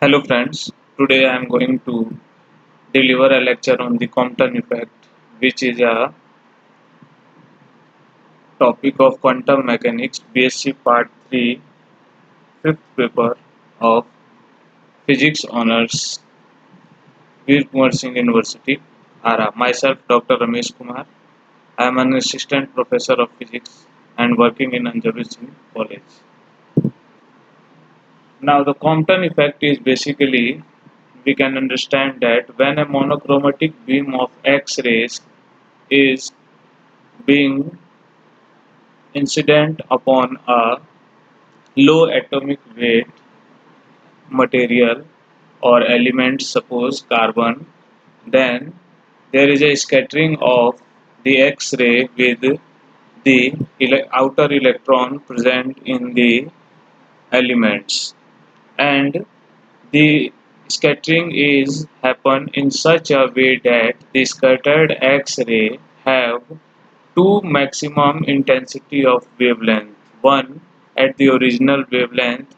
Hello friends, today I am going to deliver a lecture on the Compton effect, which is a topic of quantum mechanics, BSc Part 3, fifth paper of Physics Honors, Veer Kumar Singh University, Ara. Myself, Dr. Ramesh Kumar. I am an assistant professor of physics and working in Anjaru Singh College. Now, the Compton effect is basically we can understand that when a monochromatic beam of X-rays is being incident upon a low atomic weight material or element, suppose carbon, then there is a scattering of the X-ray with the outer electron present in the elements, and the scattering is happen in such a way that the scattered X-ray have two maximum intensity of wavelength, one at the original wavelength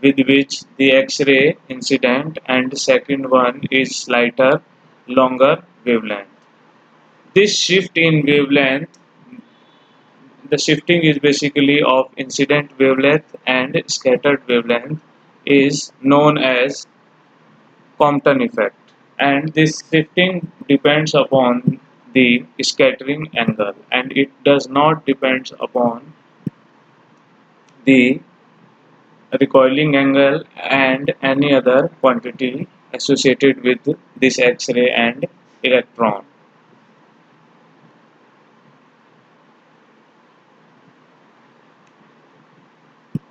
with which the X-ray incident, and the second one is slighter longer wavelength. This shift in wavelength, the shifting is basically of incident wavelength and scattered wavelength, is known as Compton effect, and this shifting depends upon the scattering angle, and it does not depends upon the recoiling angle and any other quantity associated with this X-ray and electron.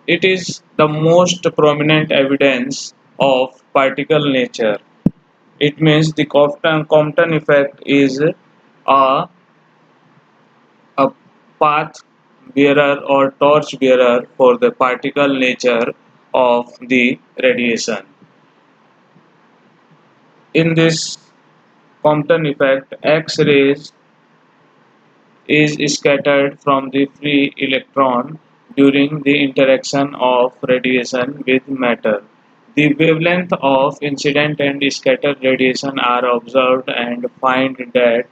It is the most prominent evidence of particle nature. It means the Compton effect is a path bearer or torch bearer for the particle nature of the radiation. In this Compton effect, X-rays is scattered from the free electron during the interaction of radiation with matter. The wavelength of incident and scattered radiation are observed and find that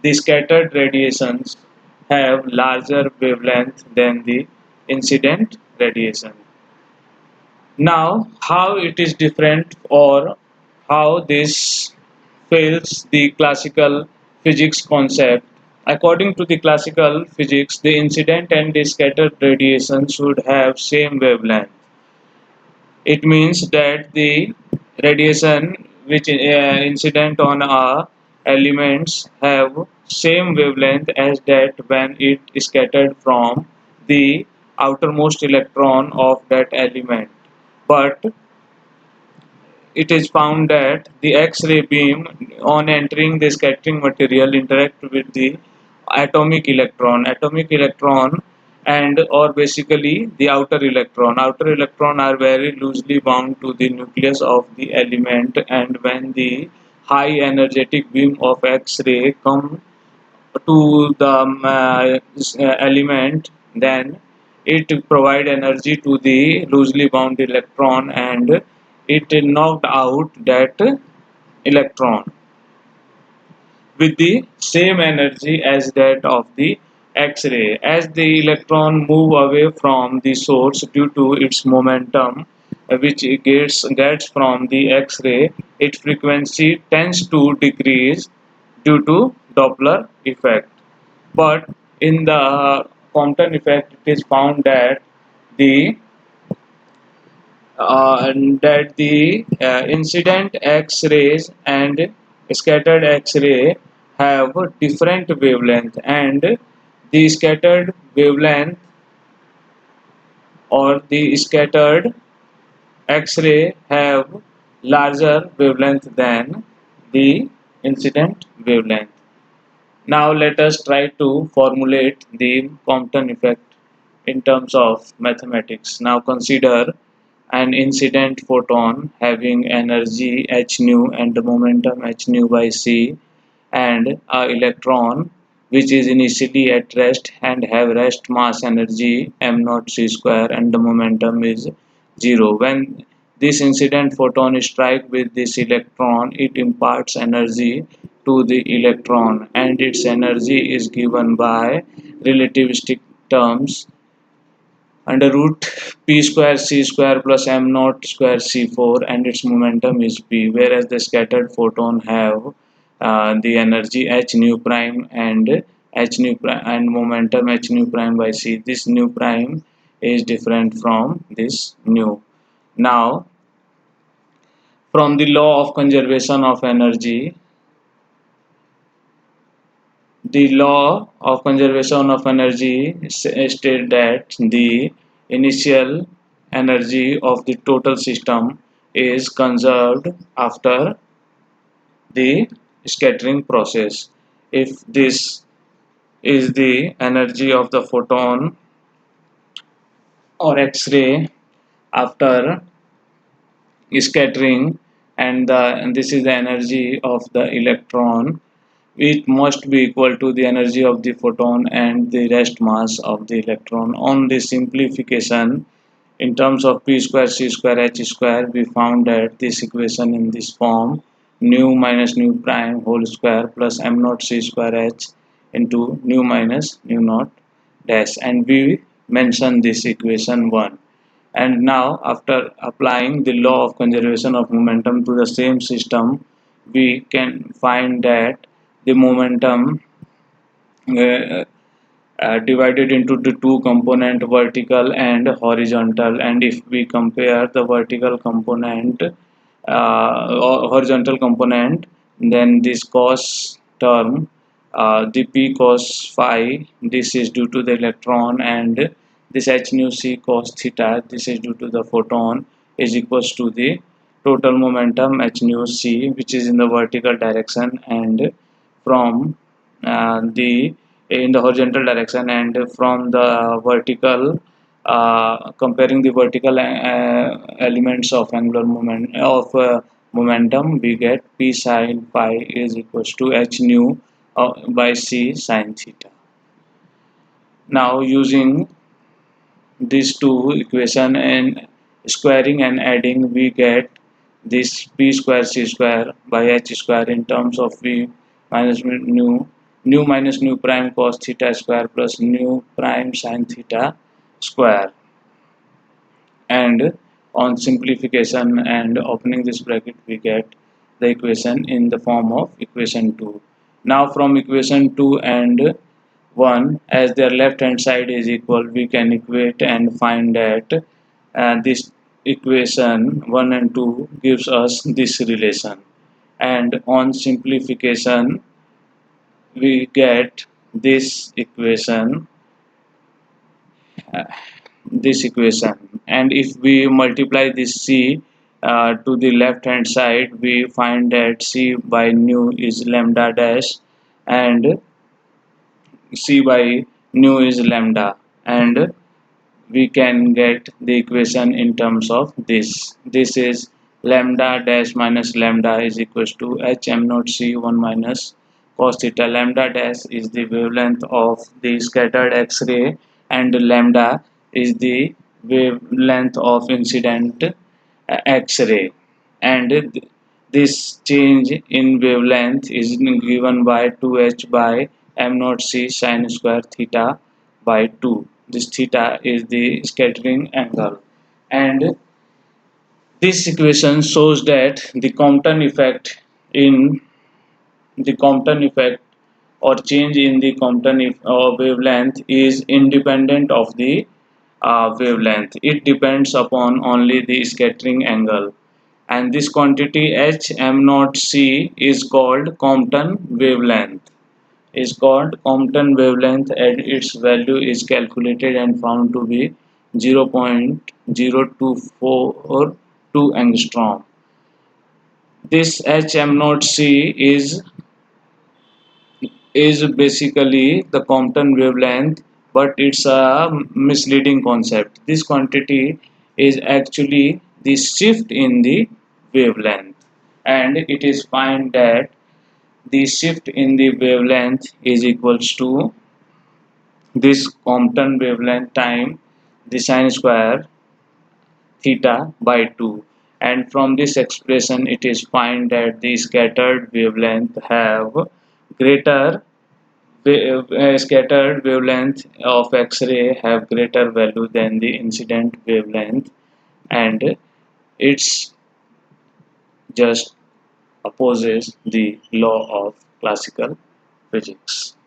the scattered radiations have larger wavelength than the incident radiation. Now, how it is different or how this fails the classical physics concept. According to the classical physics, the incident and the scattered radiation should have same wavelength. It means that the radiation which incident on our elements have same wavelength as that when it is scattered from the outermost electron of that element. But it is found that the X-ray beam on entering the scattering material interact with the atomic electron and or basically the outer electron. Outer electron are very loosely bound to the nucleus of the element, and when the high energetic beam of X-ray come to the element, then it provide energy to the loosely bound electron and it knocked out that electron with the same energy as that of the X-ray. As the electron move away from the source due to its momentum, which it gets from the X-ray, its frequency tends to decrease due to Doppler effect. But in the Compton effect, it is found that the incident X-rays and scattered X-ray have different wavelength, and the scattered wavelength or the scattered X-ray have larger wavelength than the incident wavelength. Now let us try to formulate the Compton effect in terms of mathematics. Now consider an incident photon having energy h nu and the momentum h nu by c, and a electron which is initially at rest and have rest mass energy m naught c square and the momentum is 0. When this incident photon strike with this electron, it imparts energy to the electron, and its energy is given by relativistic terms under root p square c square plus m naught square c4, and its momentum is p, whereas the scattered photon have the energy h nu prime and h nu prime and momentum h nu prime by c. This nu prime is different from this nu. Now, from the law of conservation of energy, the law of conservation of energy states that the initial energy of the total system is conserved after the scattering process. If this is the energy of the photon or X-ray after scattering, and this is the energy of the electron, it must be equal to the energy of the photon and the rest mass of the electron. On the simplification, in terms of p square c square h square, we found that this equation in this form, nu minus nu prime whole square plus m naught c square h into nu minus nu naught dash, and we mention this equation 1. And now, after applying the law of conservation of momentum to the same system, we can find that the momentum uh, divided into the two component, vertical and horizontal. And if we compare the vertical component or horizontal component, then this cos term, the p cos phi, this is due to the electron, and this h nu c cos theta, this is due to the photon, is equals to the total momentum h nu c, which is in the vertical direction, and from the in the horizontal direction, and from the vertical, comparing the vertical elements of angular moment of momentum, we get p sine phi is equals to h nu by c sine theta. Now, using these two equation and squaring and adding, we get this p square c square by h square in terms of v minus nu minus nu prime cos theta square plus nu prime sin theta square. And on simplification and opening this bracket, we get the equation in the form of equation 2. Now, from equation 2 and 1, as their left hand side is equal, we can equate and find that this equation 1 and 2 gives us this relation, and on simplification we get this equation, uh, and if we multiply this c to the left hand side, we find that c by nu is lambda dash, and c by nu is lambda, and we can get the equation in terms of this. This is lambda dash minus lambda is equals to h m naught c 1 minus cos theta. Lambda dash is the wavelength of the scattered X-ray, and lambda is the wavelength of incident X-ray. And this change in wavelength is given by 2h by m naught c sin square theta by 2. This theta is the scattering angle, and this equation shows that the Compton effect in the Compton effect or change in the Compton wavelength is independent of the wavelength. It depends upon only the scattering angle, and this quantity h m naught c is called Compton wavelength. And its value is calculated and found to be 0.0242 angstrom. This h m naught c is basically the Compton wavelength, but it's a misleading concept. This quantity is actually the shift in the wavelength, and it is find that the shift in the wavelength is equals to this Compton wavelength time the sine square theta by 2, and from this expression it is find that the scattered wavelength have greater scattered wavelength of X-ray have greater value than the incident wavelength, and it's just opposes the law of classical physics.